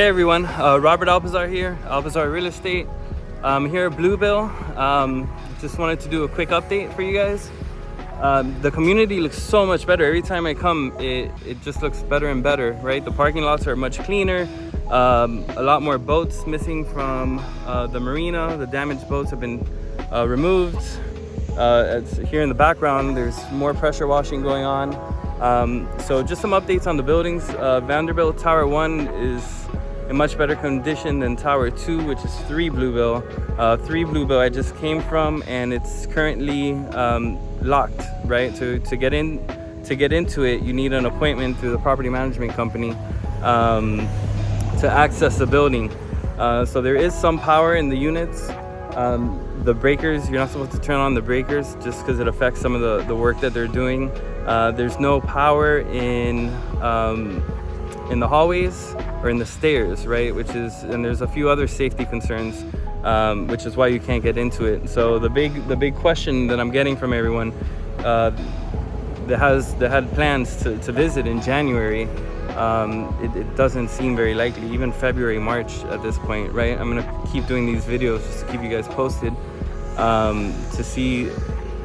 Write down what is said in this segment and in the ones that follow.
Hey everyone, Robert Alpazar here, Alpazar Real Estate. I'm here at Bluebill. Just wanted to do a quick update for you guys. The community looks so much better. Every time I come, it just looks better and better, right? The parking lots are much cleaner. A lot more boats missing from the marina. The damaged boats have been removed. Here in the background, there's more pressure washing going on. So just some updates on the buildings. Vanderbilt Tower 1 is in much better condition than Tower 2, which is 3 Bluebill. 3 Bluebill I just came from, and it's currently locked, right? To get into it, you need an appointment through the property management company to access the building. So there is some power in the units. The breakers, you're not supposed to turn on the breakers just because it affects some of the work that they're doing. There's no power in the hallways or in the stairs, right? And there's a few other safety concerns, which is why you can't get into it. So the big question that I'm getting from everyone that had plans to visit in January, it doesn't seem very likely, even February, March at this point, right? I'm gonna keep doing these videos just to keep you guys posted to see,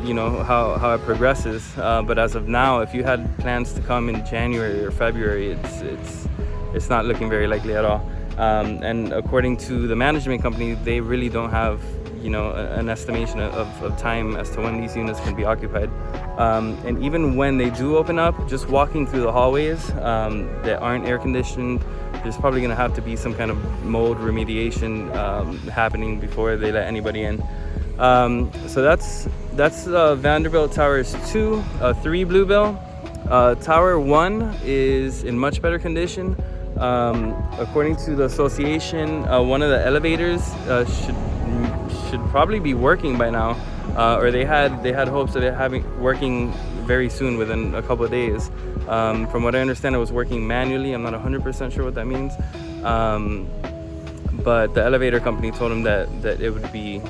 you know, how it progresses. But as of now, if you had plans to come in January or February, it's not looking very likely at all. And according to the management company, they really don't have, you know, an estimation of time as to when these units can be occupied. And even when they do open up, just walking through the hallways that aren't air conditioned, there's probably gonna have to be some kind of mold remediation happening before they let anybody in. So that's Vanderbilt Towers 2, 3 Bluebill. Tower 1 is in much better condition. According to the association, one of the elevators should probably be working by now, or they had hopes of it working very soon, within a couple of days. From what I understand, it was working manually. I'm not 100% sure what that means. But the elevator company told them that it would be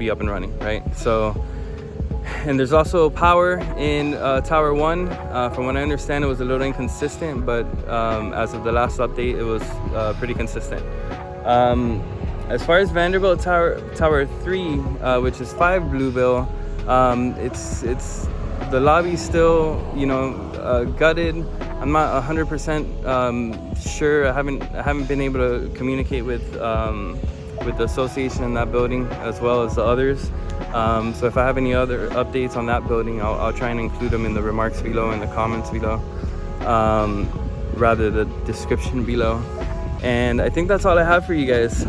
up and running, right? So, and there's also power in Tower 1. From what I understand, it was a little inconsistent, but as of the last update, it was pretty consistent. As far as Vanderbilt Tower 3, which is 5 Bluebill, it's the lobby's still, you know, gutted. I'm not 100% sure. I haven't been able to communicate with the association in that building as well as the others. So if I have any other updates on that building, I'll try and include them in the remarks below, in the comments below, rather the description below. And I think that's all I have for you guys.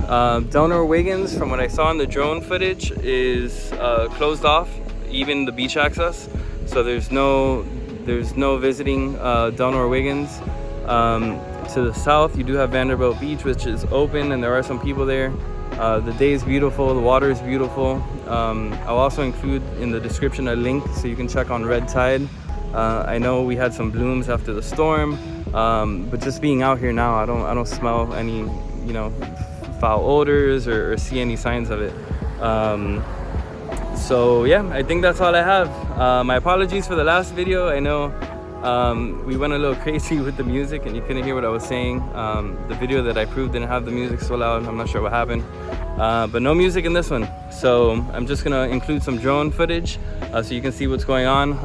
Delver-wiggins, from what I saw in the drone footage, is closed off, even the beach access. So there's no visiting Delver-wiggins. To the south, you do have Vanderbilt Beach, which is open, and there are some people there. The day is beautiful, the water is beautiful. I'll also include in the description a link so you can check on red tide. I know we had some blooms after the storm, but just being out here now, I don't smell any, you know, foul odors or see any signs of it. So yeah, I think that's all I have. My apologies for the last video. I know we went a little crazy with the music and you couldn't hear what I was saying. The video that I proved didn't have the music so loud. I'm not sure what happened, but no music in this one. So I'm just gonna include some drone footage so you can see what's going on.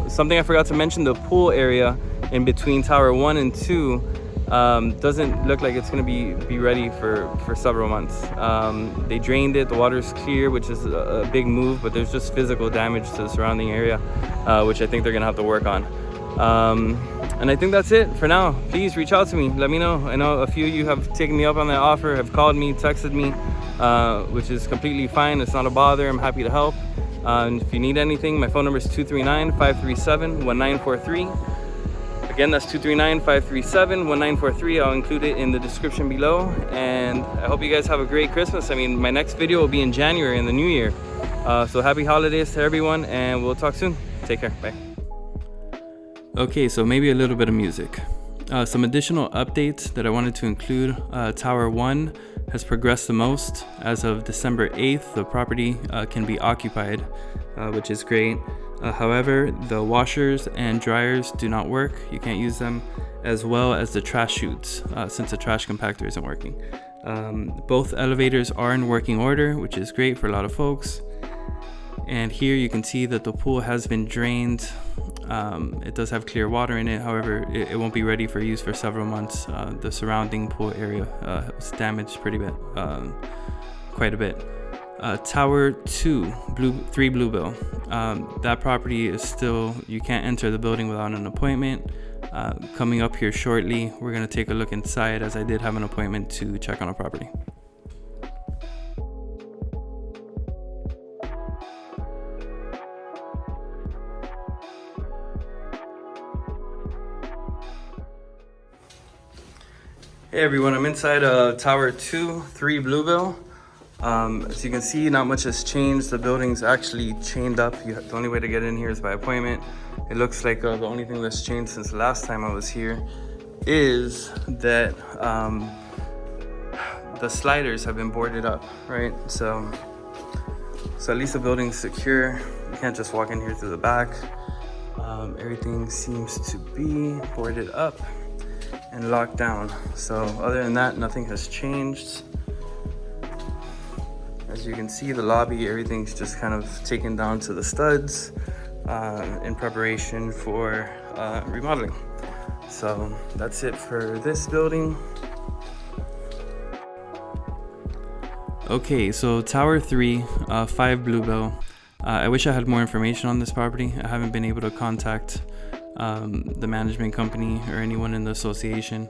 Something I forgot to mention, the pool area in between Tower 1 and 2 doesn't look like it's gonna be ready for several months. They drained it, the water's clear, which is a big move, but there's just physical damage to the surrounding area, which I think they're gonna have to work on. And I think that's it for now. Please reach out to me, let me know. I know a few of you have taken me up on that offer, have called me, texted me, which is completely fine. It's not a bother, I'm happy to help. And if you need anything, my phone number is 239-537-1943. Again, that's 239-537-1943. I'll include it in the description below. And I hope you guys have a great Christmas. I mean, my next video will be in January, in the new year. So happy holidays to everyone, and we'll talk soon. Take care, bye. Okay, so maybe a little bit of music. Some additional updates that I wanted to include. Tower 1 has progressed the most. As of December 8th, the property can be occupied, which is great. However, the washers and dryers do not work. You can't use them. as well as the trash chutes, since the trash compactor isn't working. Both elevators are in working order, which is great for a lot of folks. And here you can see that the pool has been drained. It does have clear water in it, however, it won't be ready for use for several months. The surrounding pool area was damaged quite a bit. Tower 2, 3 Bluebill. That property is still, you can't enter the building without an appointment. Coming up here shortly, we're going to take a look inside, as I did have an appointment to check on a property. Hey everyone, I'm inside Tower 2, 3 Bluebill. As you can see, not much has changed. The building's actually chained up. The only way to get in here is by appointment. It looks like the only thing that's changed since the last time I was here is that the sliders have been boarded up, right? So at least the building's secure. You can't just walk in here through the back. Everything seems to be boarded up and locked down. So other than that, nothing has changed. As you can see, the lobby, everything's just kind of taken down to the studs in preparation for remodeling. So that's it for this building. Okay, so Tower 3, 5 Bluebill. I wish I had more information on this property. I haven't been able to contact the management company or anyone in the association,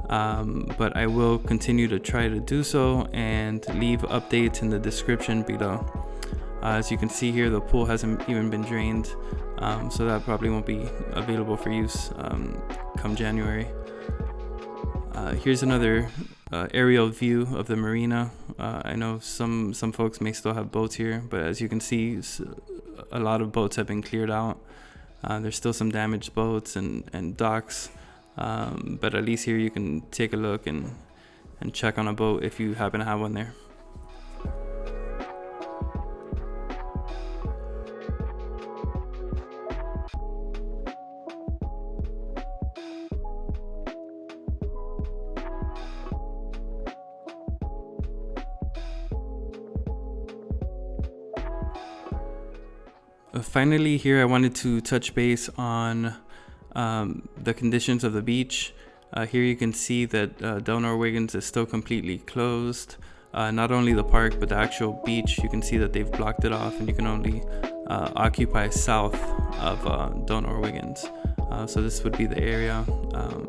but I will continue to try to do so and leave updates in the description below. As you can see here, the pool hasn't even been drained, so that probably won't be available for use come January. Here's another aerial view of the marina. I know some folks may still have boats here, but as you can see, a lot of boats have been cleared out. There's still some damaged boats and docks, but at least here you can take a look and check on a boat if you happen to have one there. Finally, here I wanted to touch base on the conditions of the beach. Here you can see that delver-wiggins is still completely closed. Not only the park, but the actual beach, you can see that they've blocked it off, and you can only occupy south of delver-wiggins. So this would be the area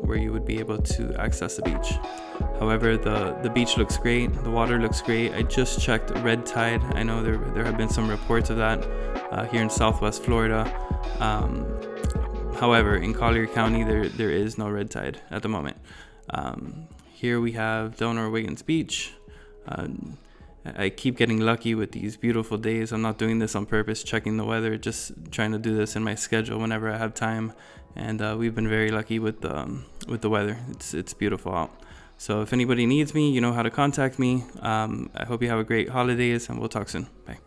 where you would be able to access the beach. However, the beach looks great, the water looks great. I just checked red tide. I know there have been some reports of that here in Southwest Florida. However, in Collier County, there is no red tide at the moment. Here we have delver-wiggins Beach. I keep getting lucky with these beautiful days. I'm not doing this on purpose, checking the weather, just trying to do this in my schedule whenever I have time. And we've been very lucky with the weather. It's beautiful out. So if anybody needs me, you know how to contact me. I hope you have a great holidays, and we'll talk soon. Bye.